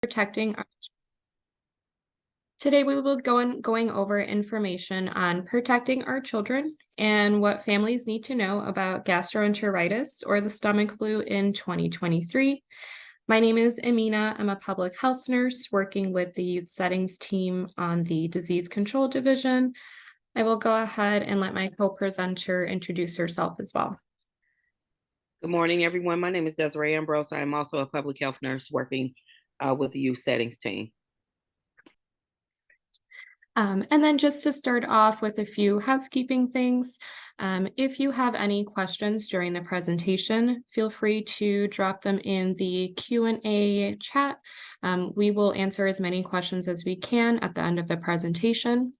protecting. Today we will going over information on protecting our children and what families need to know about gastroenteritis or the stomach flu in 2023. My name is Amina. I'm a public health nurse working with the youth settings team on the disease control division. I will go ahead and let my co-presenter introduce herself as well. Good morning, everyone. My name is Desiree Ambrose. I am also a public health nurse working with the youth settings team. And then just to start off with a few housekeeping things, if you have any questions during the presentation, feel free to drop them in the Q&A chat. We will answer as many questions as we can at the end of the presentation.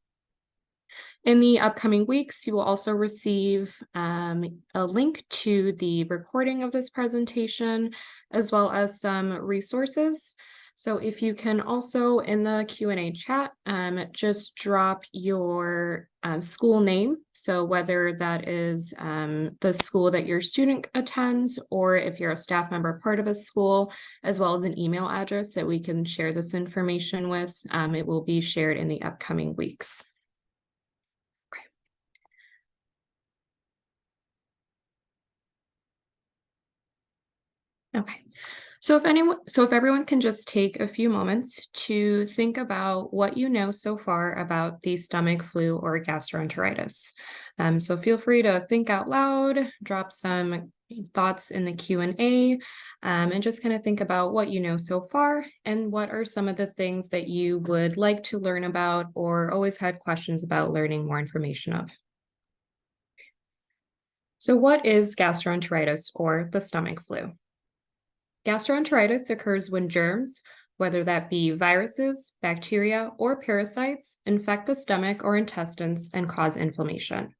In the upcoming weeks, you will also receive a link to the recording of this presentation, as well as some resources. So if you can also in the Q&A chat, just drop your school name. So whether that is the school that your student attends, or if you're a staff member part of a school, as well as an email address that we can share this information with, it will be shared in the upcoming weeks. Okay, so if everyone can just take a few moments to think about what you know so far about the stomach flu or gastroenteritis. So feel free to think out loud, drop some thoughts in the Q&A, and just kind of think about what you know so far and what are some of the things that you would like to learn about or always had questions about learning more information of. So what is gastroenteritis or the stomach flu? Gastroenteritis occurs when germs, whether that be viruses, bacteria, or parasites, infect the stomach or intestines and cause inflammation.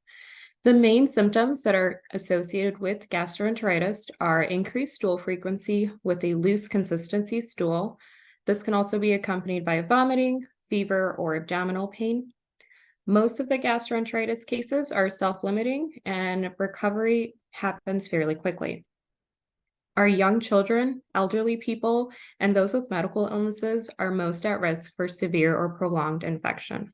The main symptoms that are associated with gastroenteritis are increased stool frequency with a loose consistency stool. This can also be accompanied by vomiting, fever, or abdominal pain. Most of the gastroenteritis cases are self-limiting and recovery happens fairly quickly. Our young children, elderly people, and those with medical illnesses are most at risk for severe or prolonged infection.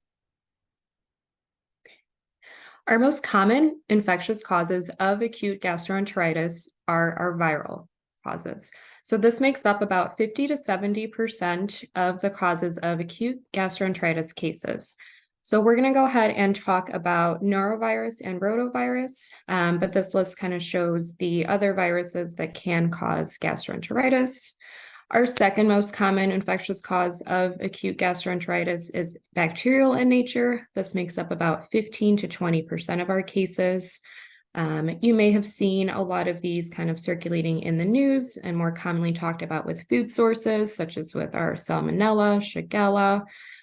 Our most common infectious causes of acute gastroenteritis are viral causes. So this makes up about 50 to 70% of the causes of acute gastroenteritis cases. So we're going to go ahead and talk about norovirus and rotavirus, but this list kind of shows the other viruses that can cause gastroenteritis. Our second most common infectious cause of acute gastroenteritis is bacterial in nature. This makes up about 15 to 20% of our cases. You may have seen a lot of these kind of circulating in the news and more commonly talked about with food sources, such as with our Salmonella, Shigella,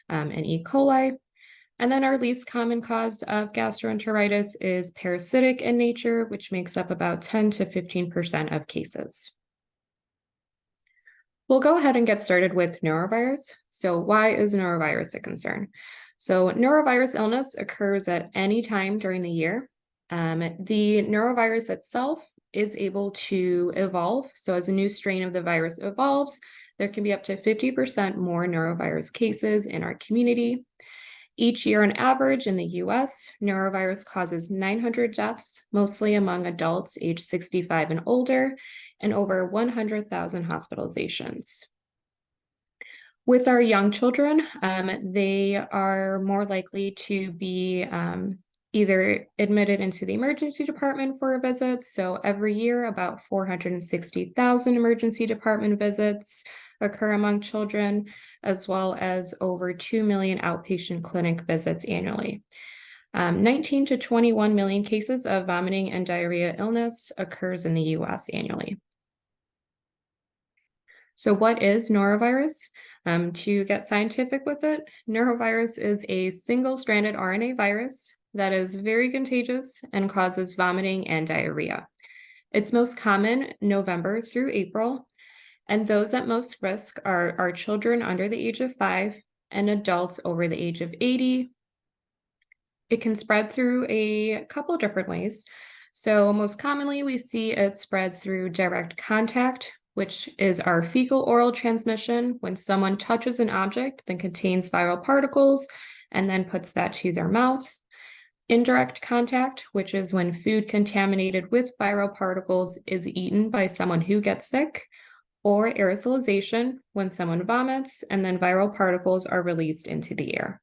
and E. coli. And then our least common cause of gastroenteritis is parasitic in nature, which makes up about 10 to 15% of cases. We'll go ahead and get started with norovirus. So why is norovirus a concern? So norovirus illness occurs at any time during the year. The norovirus itself is able to evolve. So as a new strain of the virus evolves, there can be up to 50% more norovirus cases in our community. Each year on average in the US, norovirus causes 900 deaths, mostly among adults aged 65 and older, and over 100,000 hospitalizations. With our young children, they are more likely to be either admitted into the emergency department for a visit. So every year, about 460,000 emergency department visits occur among children, as well as over 2 million outpatient clinic visits annually. 19 to 21 million cases of vomiting and diarrhea illness occurs in the US annually. So what is norovirus? To get scientific with it, norovirus is a single-stranded RNA virus that is very contagious and causes vomiting and diarrhea. It's most common November through April, and those at most risk are children under the age of 5 and adults over the age of 80. It can spread through a couple different ways. So most commonly we see it spread through direct contact which is our fecal oral transmission when someone touches an object that contains viral particles and then puts that to their mouth. Indirect contact, which is when food contaminated with viral particles is eaten by someone who gets sick. Or aerosolization, when someone vomits and then viral particles are released into the air.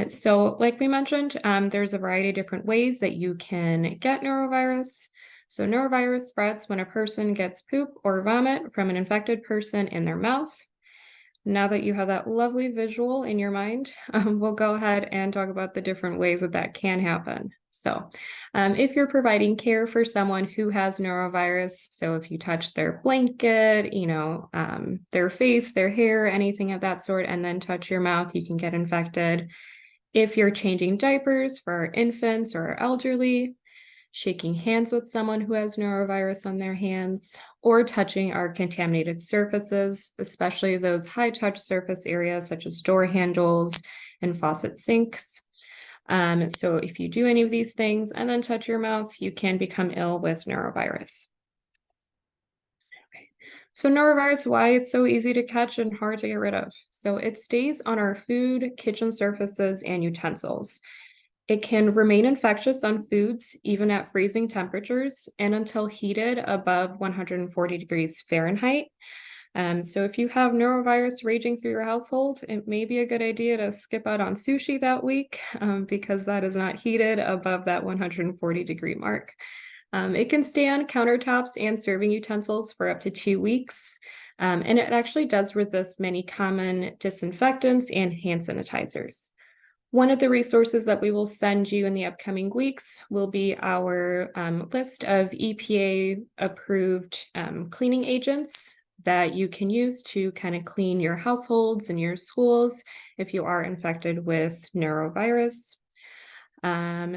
So like we mentioned, there's a variety of different ways that you can get norovirus. So norovirus spreads when a person gets poop or vomit from an infected person in their mouth. Now that you have that lovely visual in your mind, we'll go ahead and talk about the different ways that that can happen. So if you're providing care for someone who has norovirus, so if you touch their blanket, their face, their hair, anything of that sort, and then touch your mouth, you can get infected. If you're changing diapers for our infants or our elderly, shaking hands with someone who has norovirus on their hands, or touching our contaminated surfaces, especially those high-touch surface areas such as door handles and faucet sinks. So if you do any of these things and then touch your mouth, you can become ill with norovirus. So norovirus, why it's so easy to catch and hard to get rid of. So it stays on our food, kitchen surfaces, and utensils. It can remain infectious on foods even at freezing temperatures and until heated above 140 degrees Fahrenheit. So if you have norovirus raging through your household, it may be a good idea to skip out on sushi that week because that is not heated above that 140 degree mark. It can stay on countertops and serving utensils for up to 2 weeks. And it actually does resist many common disinfectants and hand sanitizers. One of the resources that we will send you in the upcoming weeks will be our list of EPA-approved cleaning agents that you can use to kind of clean your households and your schools if you are infected with norovirus.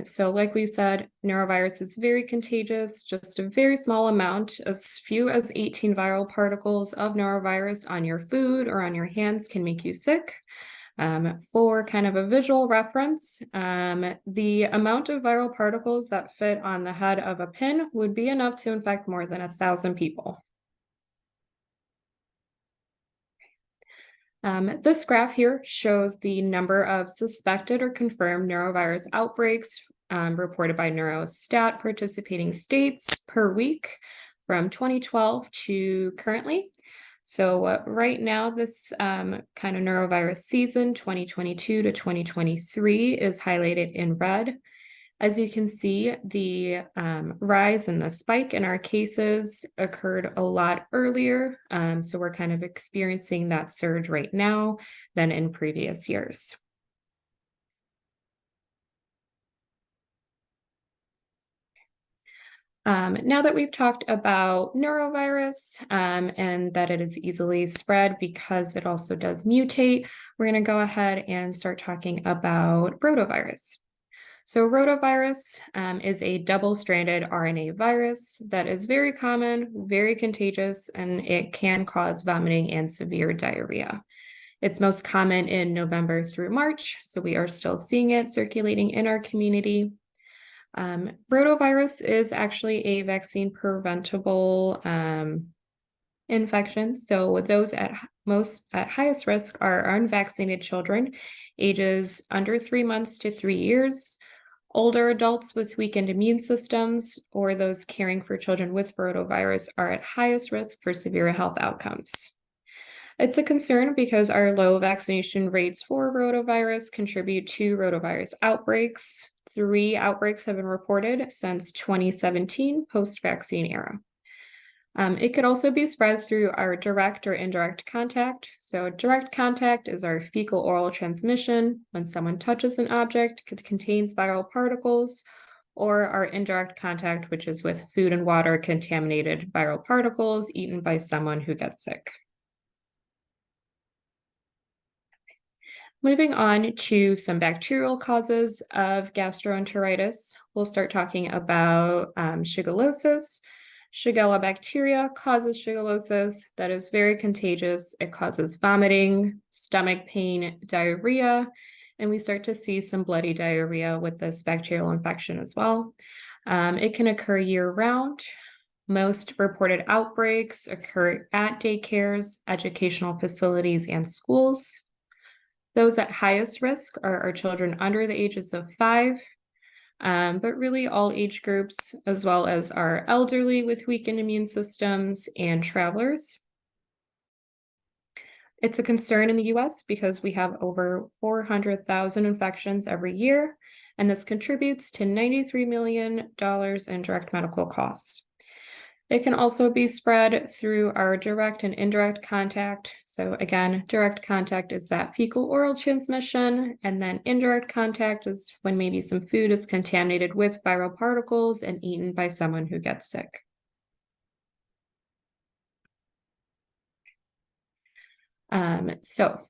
So like we said, norovirus is very contagious. Just a very small amount, as few as 18 viral particles of norovirus on your food or on your hands can make you sick. For kind of a visual reference, the amount of viral particles that fit on the head of a pin would be enough to infect more than 1,000 people. This graph here shows the number of suspected or confirmed norovirus outbreaks reported by Neurostat participating states per week from 2012 to currently. So right now, this kind of norovirus season, 2022 to 2023, is highlighted in red. As you can see, the rise and the spike in our cases occurred a lot earlier. So we're kind of experiencing that surge right now than in previous years. Now that we've talked about norovirus and that it is easily spread because it also does mutate, we're going to go ahead and start talking about rotavirus. So rotavirus is a double-stranded RNA virus that is very common, very contagious, and it can cause vomiting and severe diarrhea. It's most common in November through March, so we are still seeing it circulating in our community. Rotavirus is actually a vaccine preventable infection. So those at highest risk are unvaccinated children, ages under 3 months to 3 years, older adults with weakened immune systems, or those caring for children with rotavirus are at highest risk for severe health outcomes. It's a concern because our low vaccination rates for rotavirus contribute to rotavirus outbreaks. 3 outbreaks have been reported since 2017 post-vaccine era. It could also be spread through our direct or indirect contact. So direct contact is our fecal oral transmission when someone touches an object that contains viral particles, or our indirect contact, which is with food and water contaminated viral particles eaten by someone who gets sick. Moving on to some bacterial causes of gastroenteritis, we'll start talking about shigellosis. Shigella bacteria causes shigellosis that is very contagious. It causes vomiting, stomach pain, diarrhea, and we start to see some bloody diarrhea with this bacterial infection as well. It can occur year-round. Most reported outbreaks occur at daycares, educational facilities, and schools. Those at highest risk are our children under the ages of 5, but really all age groups, as well as our elderly with weakened immune systems and travelers. It's a concern in the US because we have over 400,000 infections every year, and this contributes to $93 million in direct medical costs. It can also be spread through our direct and indirect contact. So again, direct contact is that fecal oral transmission, and then indirect contact is when maybe some food is contaminated with viral particles and eaten by someone who gets sick. So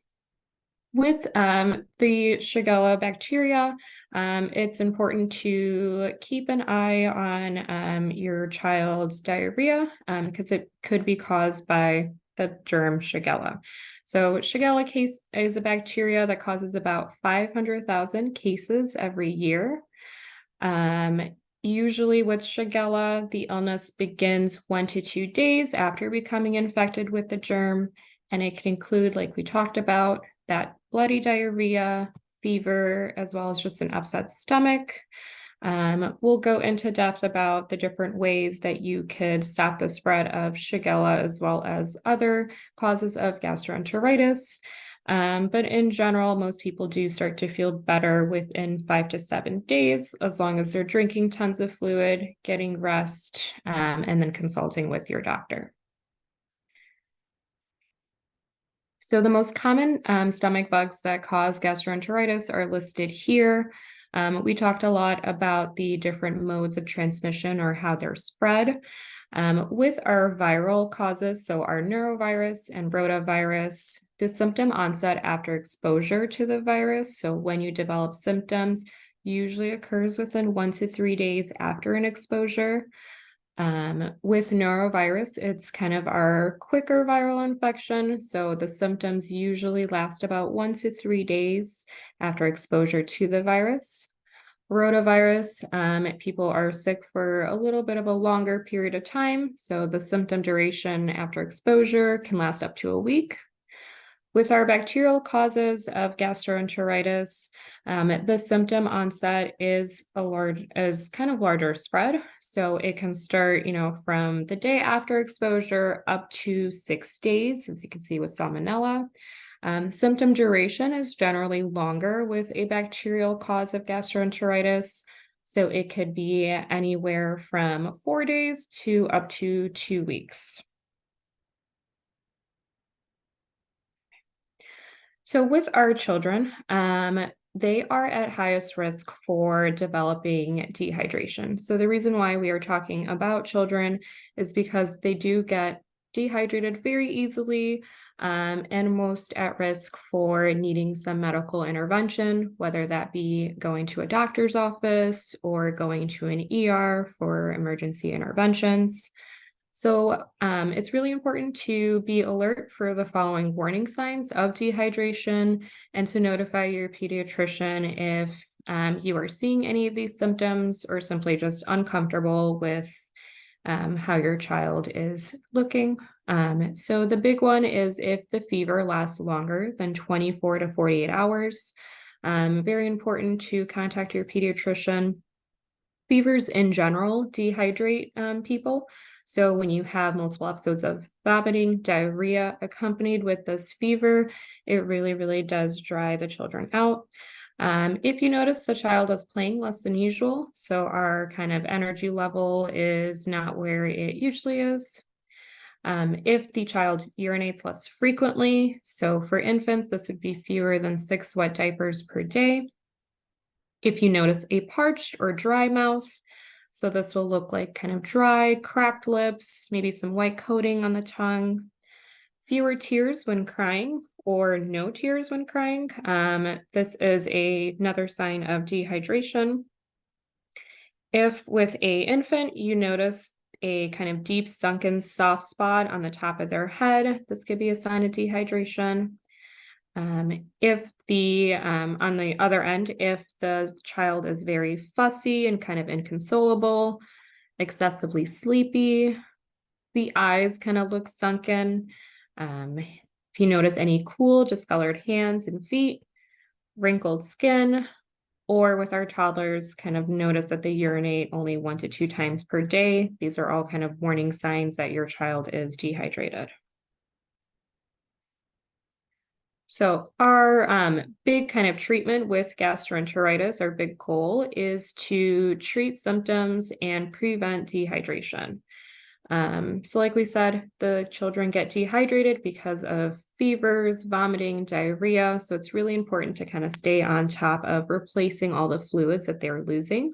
with the Shigella bacteria, it's important to keep an eye on your child's diarrhea because it could be caused by the germ Shigella. So Shigella case is a bacteria that causes about 500,000 cases every year. Usually with Shigella, the illness begins 1 to 2 days after becoming infected with the germ, and it can include, like we talked about, that bloody diarrhea, fever, as well as just an upset stomach. We'll go into depth about the different ways that you could stop the spread of Shigella as well as other causes of gastroenteritis. But in general, most people do start to feel better within 5 to 7 days, as long as they're drinking tons of fluid, getting rest, and then consulting with your doctor. So the most common stomach bugs that cause gastroenteritis are listed here. We talked a lot about the different modes of transmission or how they're spread. With our viral causes, so our norovirus and rotavirus, the symptom onset after exposure to the virus, so when you develop symptoms, usually occurs within 1 to 3 days after an exposure. With norovirus, it's kind of our quicker viral infection. So the symptoms usually last about 1 to 3 days after exposure to the virus. Rotavirus, people are sick for a little bit of a longer period of time. So the symptom duration after exposure can last up to a week. With our bacterial causes of gastroenteritis, the symptom onset is kind of larger spread. So it can start, from the day after exposure up to 6 days, as you can see with salmonella. Symptom duration is generally longer with a bacterial cause of gastroenteritis. So it could be anywhere from 4 days to up to 2 weeks. So with our children, they are at highest risk for developing dehydration. So the reason why we are talking about children is because they do get dehydrated very easily, and most at risk for needing some medical intervention, whether that be going to a doctor's office or going to an ER for emergency interventions. So it's really important to be alert for the following warning signs of dehydration and to notify your pediatrician if you are seeing any of these symptoms or simply just uncomfortable with how your child is looking. So the big one is if the fever lasts longer than 24 to 48 hours. Very important to contact your pediatrician. Fevers in general dehydrate people. So when you have multiple episodes of vomiting, diarrhea accompanied with this fever, it really, really does dry the children out. If you notice the child is playing less than usual, so our kind of energy level is not where it usually is. If the child urinates less frequently, so for infants, this would be fewer than 6 wet diapers per day. If you notice a parched or dry mouth, so this will look like kind of dry, cracked lips, maybe some white coating on the tongue, fewer tears when crying or no tears when crying. This is another sign of dehydration. If with an infant you notice a kind of deep sunken soft spot on the top of their head, this could be a sign of dehydration. If the on the other end, if the child is very fussy and kind of inconsolable, excessively sleepy, the eyes kind of look sunken, if you notice any cool, discolored hands and feet, wrinkled skin, or with our toddlers, kind of notice that they urinate only 1 to 2 times per day. These are all kind of warning signs that your child is dehydrated. So our big kind of treatment with gastroenteritis, our big goal is to treat symptoms and prevent dehydration. So like we said, the children get dehydrated because of fevers, vomiting, diarrhea. So it's really important to kind of stay on top of replacing all the fluids that they're losing.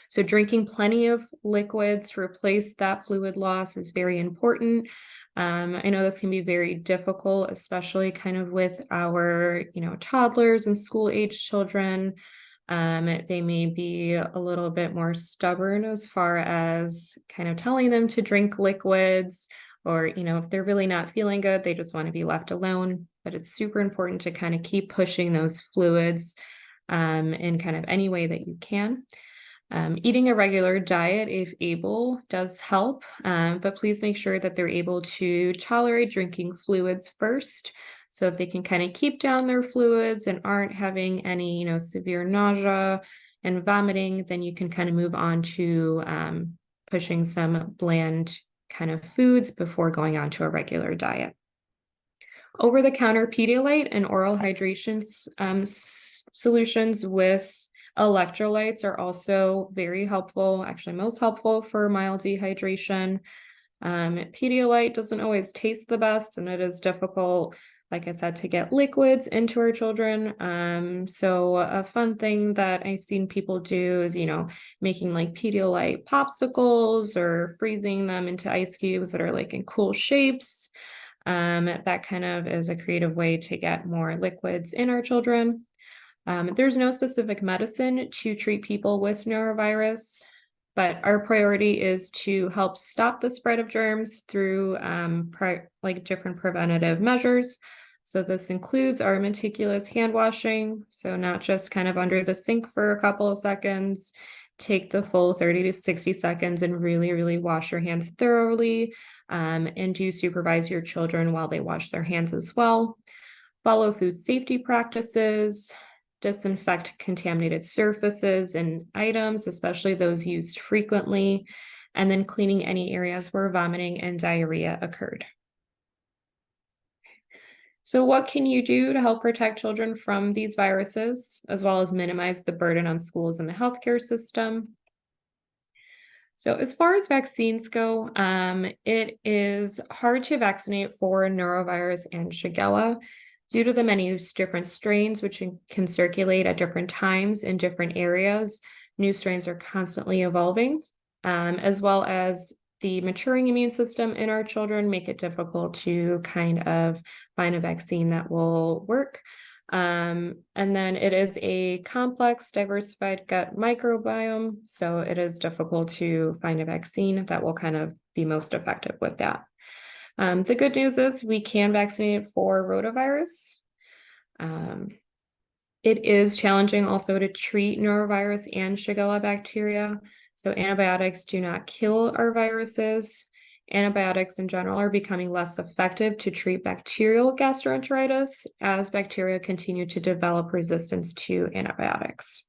So drinking plenty of liquids to replace that fluid loss is very important. I know this can be very difficult, especially kind of with our, toddlers and school age children. They may be a little bit more stubborn as far as kind of telling them to drink liquids, or, if they're really not feeling good, they just want to be left alone. But it's super important to kind of keep pushing those fluids in kind of any way that you can. Eating a regular diet, if able, does help, but please make sure that they're able to tolerate drinking fluids first. So if they can kind of keep down their fluids and aren't having any, severe nausea and vomiting, then you can kind of move on to pushing some bland kind of foods before going on to a regular diet. Over-the-counter Pedialyte and oral hydration solutions with electrolytes are also very helpful, actually most helpful for mild dehydration. Pedialyte doesn't always taste the best, and it is difficult, like I said, to get liquids into our children. So a fun thing that I've seen people do is, making like Pedialyte popsicles or freezing them into ice cubes that are like in cool shapes. That kind of is a creative way to get more liquids in our children. There's no specific medicine to treat people with norovirus, but our priority is to help stop the spread of germs through different preventative measures. So this includes our meticulous hand washing, so not just kind of under the sink for a couple of seconds. Take the full 30 to 60 seconds and really, really wash your hands thoroughly, and do supervise your children while they wash their hands as well. Follow food safety practices, disinfect contaminated surfaces and items, especially those used frequently, and then cleaning any areas where vomiting and diarrhea occurred. So what can you do to help protect children from these viruses, as well as minimize the burden on schools and the healthcare system? So as far as vaccines go, it is hard to vaccinate for norovirus and Shigella due to the many different strains which can circulate at different times in different areas. New strains are constantly evolving, as well as the maturing immune system in our children make it difficult to kind of find a vaccine that will work. And then it is a complex, diversified gut microbiome, so it is difficult to find a vaccine that will kind of be most effective with that. The good news is we can vaccinate for rotavirus. It is challenging also to treat norovirus and Shigella bacteria, so antibiotics do not kill our viruses. Antibiotics in general are becoming less effective to treat bacterial gastroenteritis as bacteria continue to develop resistance to antibiotics.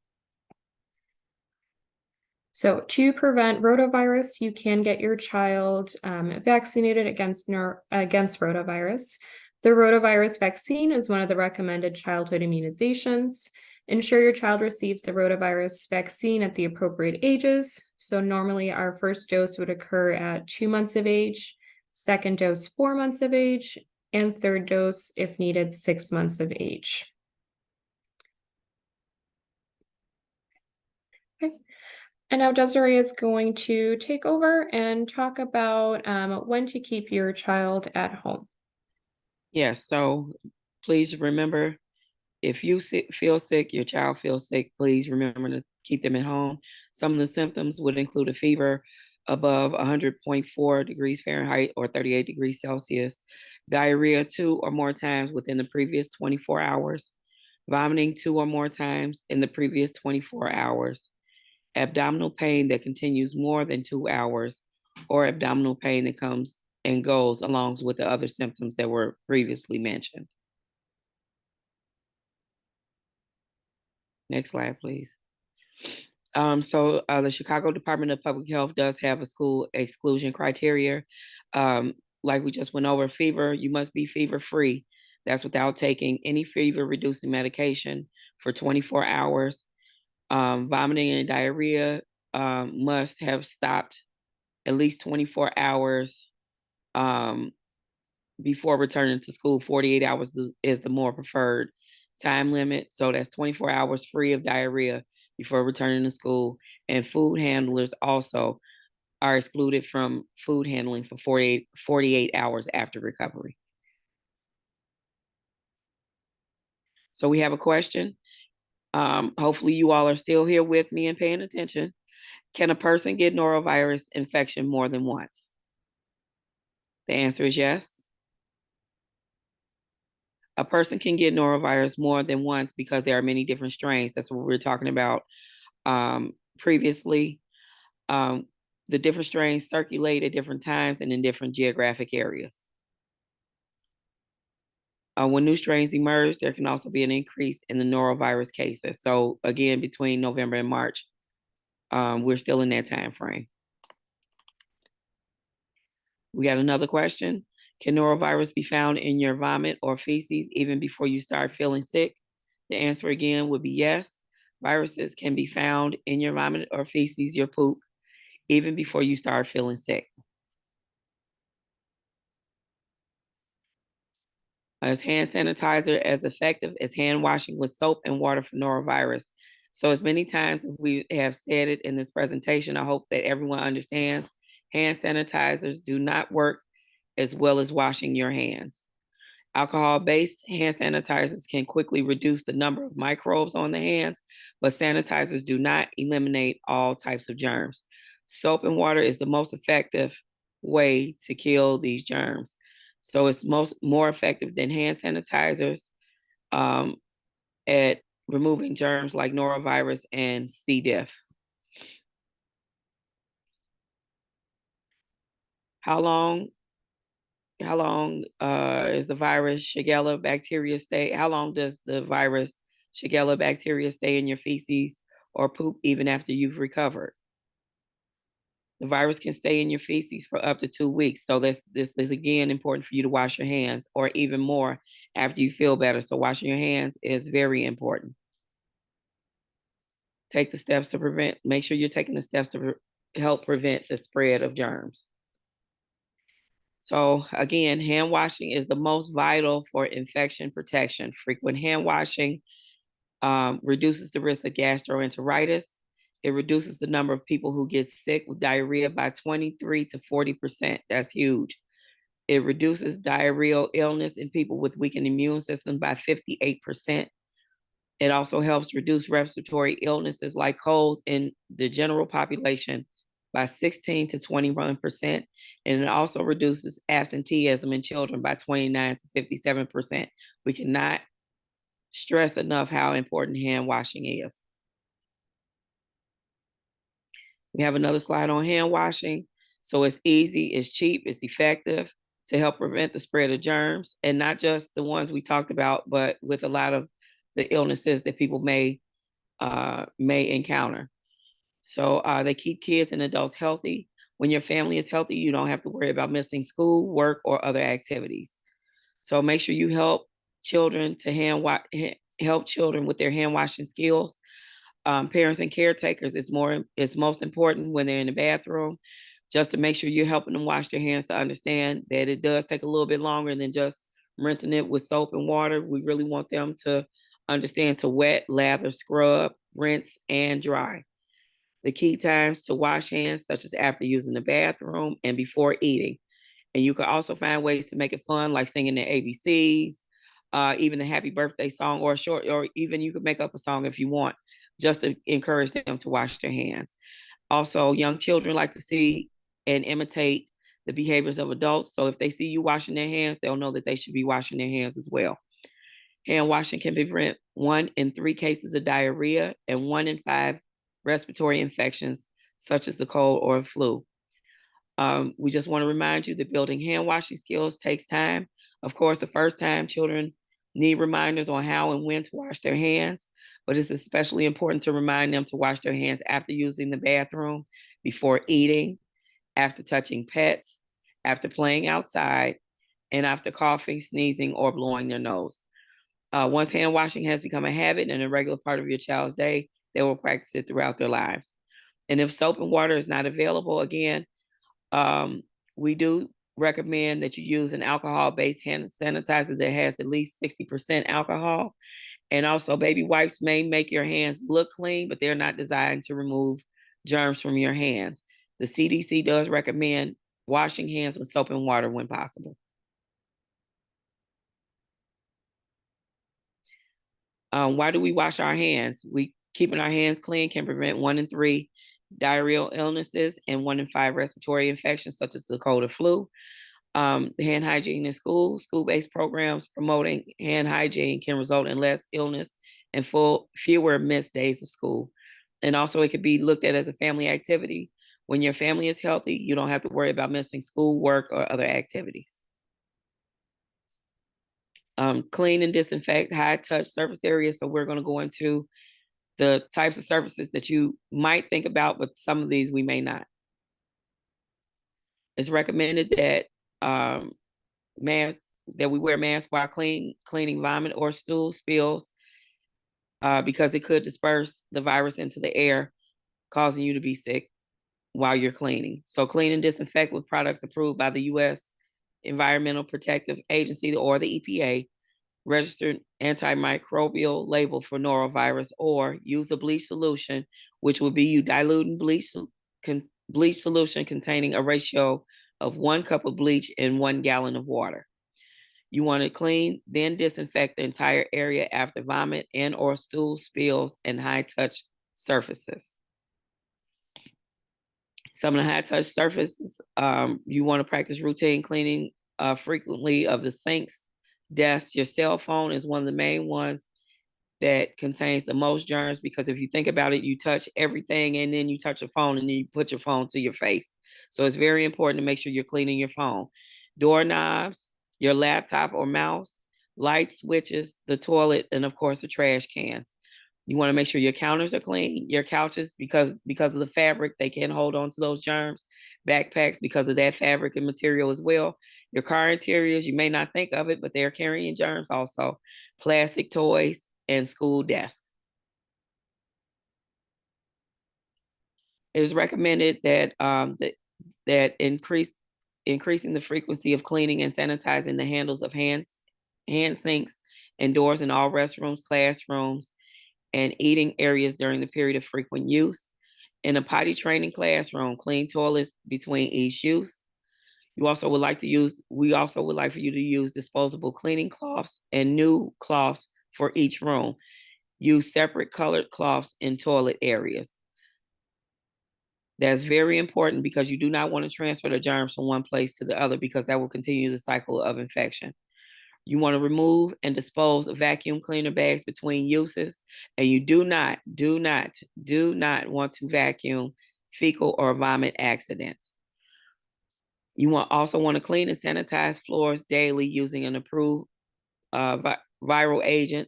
So to prevent rotavirus, you can get your child vaccinated against rotavirus. The rotavirus vaccine is one of the recommended childhood immunizations. Ensure your child receives the rotavirus vaccine at the appropriate ages. So normally our first dose would occur at 2 months of age, second dose 4 months of age, and third dose, if needed, 6 months of age. Okay. And now Desiree is going to take over and talk about when to keep your child at home. Yes, so please remember, if you feel sick, your child feels sick, please remember to keep them at home. Some of the symptoms would include a fever, above 100.4 degrees Fahrenheit or 38 degrees Celsius, diarrhea 2 or more times within the previous 24 hours, vomiting 2 or more times in the previous 24 hours, abdominal pain that continues more than 2 hours, or abdominal pain that comes and goes along with the other symptoms that were previously mentioned. Next slide, please. The Chicago Department of Public Health does have a school exclusion criteria. Like we just went over, fever, you must be fever free. That's without taking any fever reducing medication for 24 hours. Vomiting and diarrhea must have stopped at least 24 hours before returning to school. 48 hours is the more preferred time limit. So that's 24 hours free of diarrhea before returning to school. And food handlers also are excluded from food handling for 48 hours after recovery. So we have a question. Hopefully you all are still here with me and paying attention. Can a person get norovirus infection more than once? The answer is yes. A person can get norovirus more than once because there are many different strains. That's what we were talking about previously. The different strains circulate at different times and in different geographic areas. When new strains emerge, there can also be an increase in the norovirus cases. So again, between November and March, we're still in that time frame. We got another question. Can norovirus be found in your vomit or feces even before you start feeling sick? The answer again would be yes. Viruses can be found in your vomit or feces, your poop, even before you start feeling sick. Is hand sanitizer as effective as hand washing with soap and water for norovirus? So as many times as we have said it in this presentation, I hope that everyone understands hand sanitizers do not work as well as washing your hands. Alcohol-based hand sanitizers can quickly reduce the number of microbes on the hands, but sanitizers do not eliminate all types of germs. Soap and water is the most effective way to kill these germs. So it's more effective than hand sanitizers at removing germs like norovirus and C. diff. How long is the virus Shigella bacteria stay? How long does the virus Shigella bacteria stay in your feces or poop even after you've recovered? The virus can stay in your feces for up to 2 weeks. So this is again important for you to wash your hands, or even more after you feel better. So washing your hands is very important. Take the steps to prevent, make sure you're taking the steps to help prevent the spread of germs. So again, hand washing is the most vital for infection protection. Frequent hand washing reduces the risk of gastroenteritis. It reduces the number of people who get sick with diarrhea by 23 to 40%. That's huge. It reduces diarrheal illness in people with weakened immune system by 58%. It also helps reduce respiratory illnesses like colds in the general population by 16 to 21%. And it also reduces absenteeism in children by 29 to 57%. We cannot stress enough how important hand washing is. We have another slide on hand washing. So it's easy, it's cheap, it's effective to help prevent the spread of germs, and not just the ones we talked about, but with a lot of the illnesses that people may encounter. So they keep kids and adults healthy. When your family is healthy, you don't have to worry about missing school, work, or other activities. So make sure you help children to help children with their hand washing skills. Parents and caretakers is most important when they're in the bathroom, just to make sure you're helping them wash their hands, to understand that it does take a little bit longer than just rinsing it with soap and water. We really want them to understand to wet, lather, scrub, rinse, and dry. The key times to wash hands, such as after using the bathroom and before eating. And you can also find ways to make it fun, like singing the ABCs, even the happy birthday song, or even you could make up a song if you want, just to encourage them to wash their hands. Also, young children like to see and imitate the behaviors of adults. So if they see you washing their hands, they'll know that they should be washing their hands as well. Hand washing can prevent 1 in 3 cases of diarrhea and 1 in 5 respiratory infections, such as the cold or flu. We just want to remind you that building hand washing skills takes time. Of course, the first time children need reminders on how and when to wash their hands, but it's especially important to remind them to wash their hands after using the bathroom, before eating, after touching pets, after playing outside, and after coughing, sneezing, or blowing their nose. Once hand washing has become a habit and a regular part of your child's day, they will practice it throughout their lives. And if soap and water is not available, again, um, we do recommend that you use an alcohol-based hand sanitizer that has at least 60% alcohol. And also, baby wipes may make your hands look clean, but they're not designed to remove germs from your hands. The CDC does recommend washing hands with soap and water when possible. Why do we wash our hands? Keeping our hands clean can prevent 1 in 3 diarrheal illnesses and 1 in 5 respiratory infections, such as the cold or flu. The hand hygiene in school-based programs promoting hand hygiene can result in less illness and fewer missed days of school. And also, it could be looked at as a family activity. When your family is healthy, you don't have to worry about missing school, work, or other activities. Clean and disinfect high-touch surface areas. So we're going to go into the types of surfaces that you might think about, but some of these we may not. It's recommended that we wear masks while cleaning vomit or stool spills, because it could disperse the virus into the air, causing you to be sick while you're cleaning. So clean and disinfect with products approved by the U.S. Environmental Protective Agency or the EPA, registered antimicrobial label for norovirus, or use a bleach solution, which would be you diluting bleach solution containing a ratio of 1 cup of bleach in 1 gallon of water. You want to clean, then disinfect the entire area after vomit and or stool spills and high touch surfaces. Some of the high touch surfaces, you want to practice routine cleaning frequently of the sinks, desks. Your cell phone is one of the main ones that contains the most germs, because if you think about it, you touch everything and then you touch your phone and then you put your phone to your face. So it's very important to make sure you're cleaning your phone. Doorknobs, your laptop or mouse, light switches, the toilet, and of course the trash cans. You want to make sure your counters are clean, your couches, because of the fabric, they can hold on to those germs. Backpacks, because of that fabric and material as well. Your car interiors, you may not think of it, but they're carrying germs also. Plastic toys and school desks. It is recommended that increasing the frequency of cleaning and sanitizing the handles of hand sinks and doors in all restrooms, classrooms, and eating areas during the period of frequent use. In a potty training classroom, clean toilets between each use. We also would like for you to use disposable cleaning cloths and new cloths for each room. Use separate colored cloths in toilet areas. That's very important, because you do not want to transfer the germs from one place to the other, because that will continue the cycle of infection. You want to remove and dispose of vacuum cleaner bags between uses, and you do not want to vacuum fecal or vomit accidents. You also want to clean and sanitize floors daily using an approved viral agent,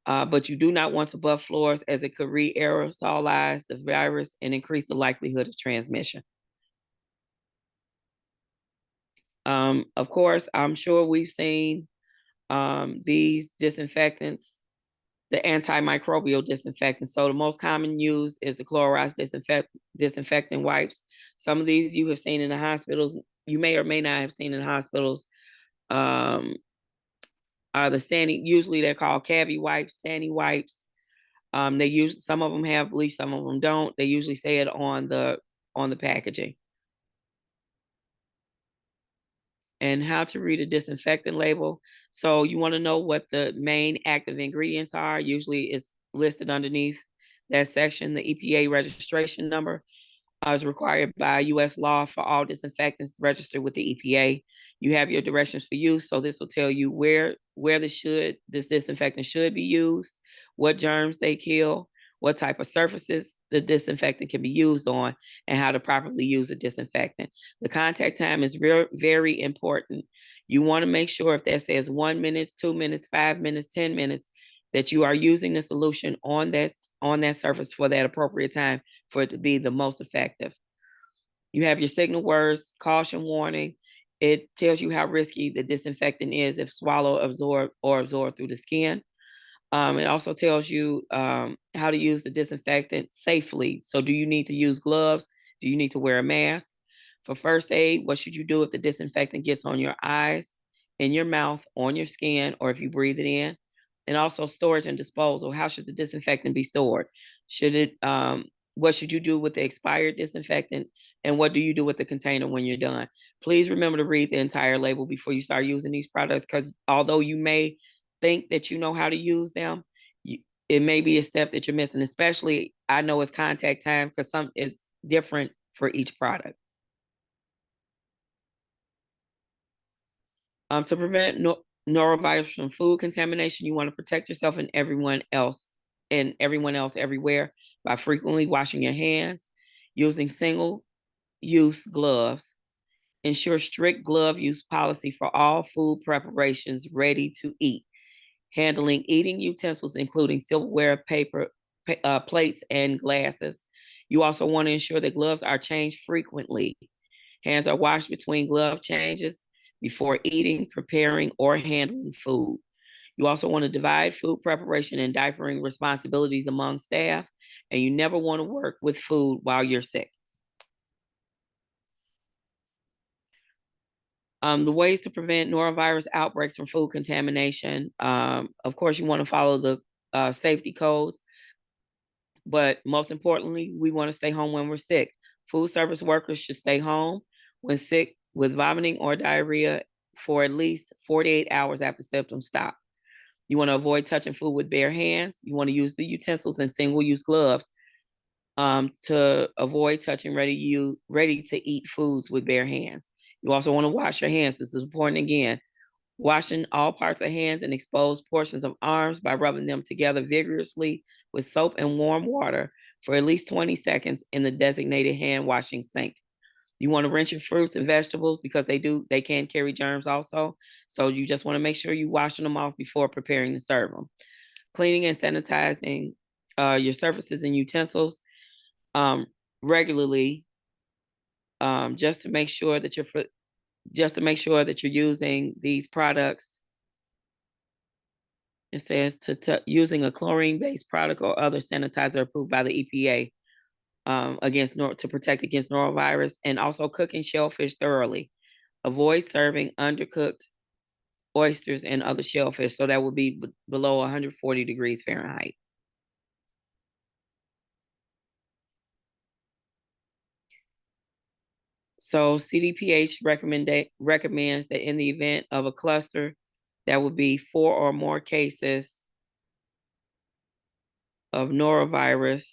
but you do not want to buff floors, as it could re-aerosolize the virus and increase the likelihood of transmission. Of course, I'm sure we've seen these disinfectants, the antimicrobial disinfectants. So the most common use is the chloride disinfectant wipes. Some of these you have seen in the hospitals. You may or may not have seen in hospitals. Are the usually they're called Cavi wipes, Sani wipes. Some of them have bleach, some of them don't. They usually say it on the packaging. And how to read a disinfectant label. So you want to know what the main active ingredients are. Usually it's listed underneath that section, the EPA registration number. Is required by U.S. law for all disinfectants registered with the EPA. You have your directions for use, so this will tell you where this disinfectant should be used, what germs they kill, what type of surfaces the disinfectant can be used on, and how to properly use a disinfectant. The contact time is very, very important. You want to make sure if that says 1 minute, 2 minutes, 5 minutes, 10 minutes, that you are using the solution on that surface for that appropriate time for it to be the most effective. You have your signal words, caution warning. It tells you how risky the disinfectant is if swallowed, absorbed through the skin. It also tells you how to use the disinfectant safely. So, do you need to use gloves? Do you need to wear a mask? For first aid, what should you do if the disinfectant gets on your eyes, in your mouth, on your skin, or if you breathe it in? And also storage and disposal. How should the disinfectant be stored? What should you do with the expired disinfectant? And what do you do with the container when you're done? Please remember to read the entire label before you start using these products, because although you may think that you know how to use them, you, it may be a step that you're missing. Especially, I know it's contact time because it's different for each product. To prevent norovirus from food contamination, you want to protect yourself and everyone else everywhere by frequently washing your hands, using single-use gloves. Ensure strict glove use policy for all food preparations ready to eat. Handling eating utensils, including silverware, paper, plates, and glasses. You also want to ensure that gloves are changed frequently. Hands are washed between glove changes before eating, preparing, or handling food. You also want to divide food preparation and diapering responsibilities among staff, and you never want to work with food while you're sick. The ways to prevent norovirus outbreaks from food contamination. Of course, you want to follow the safety codes, but most importantly, we want to stay home when we're sick. Food service workers should stay home when sick with vomiting or diarrhea for at least 48 hours after symptoms stop. You want to avoid touching food with bare hands. You want to use the utensils and single-use gloves to avoid touching ready-to-eat foods with bare hands. You also want to wash your hands. This is important again. Washing all parts of hands and exposed portions of arms by rubbing them together vigorously with soap and warm water for at least 20 seconds in the designated hand washing sink. You want to rinse your fruits and vegetables because they can carry germs also. So you just want to make sure you washing them off before preparing to serve them. Cleaning and sanitizing your surfaces and utensils regularly, just to make sure that you're using these products. It says using a chlorine-based product or other sanitizer approved by the EPA to protect against norovirus, and also cooking shellfish thoroughly. Avoid serving undercooked oysters and other shellfish, so that would be below 140 degrees Fahrenheit. So CDPH recommends that in the event of a cluster, that would be 4 or more cases of norovirus,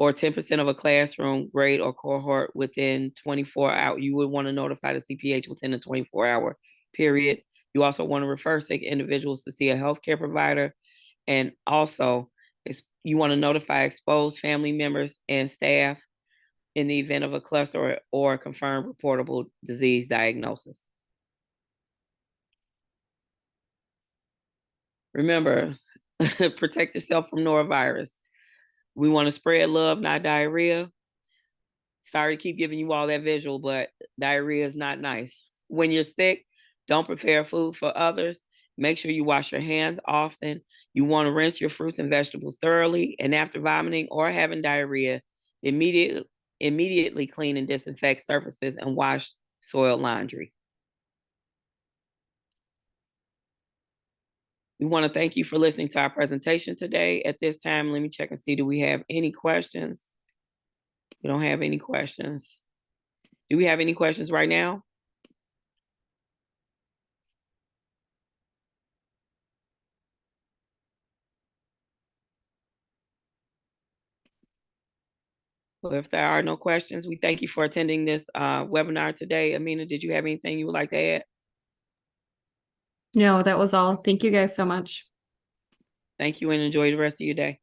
or 10% of a classroom, grade, or cohort within 24 hours. You would want to notify the CPH within a 24-hour period. You also want to refer sick individuals to see a healthcare provider. And also, you want to notify exposed family members and staff in the event of a cluster or confirmed reportable disease diagnosis. Remember, protect yourself from norovirus. We want to spread love, not diarrhea. Sorry to keep giving you all that visual, but diarrhea is not nice. When you're sick, don't prepare food for others. Make sure you wash your hands often. You want to rinse your fruits and vegetables thoroughly. And after vomiting or having diarrhea, immediately clean and disinfect surfaces and wash soiled laundry. We want to thank you for listening to our presentation today. At this time, let me check and see, do we have any questions? We don't have any questions. Do we have any questions right now? Well, if there are no questions, we thank you for attending this webinar today. Amina, did you have anything you would like to add? No, that was all. Thank you guys so much. Thank you and enjoy the rest of your day.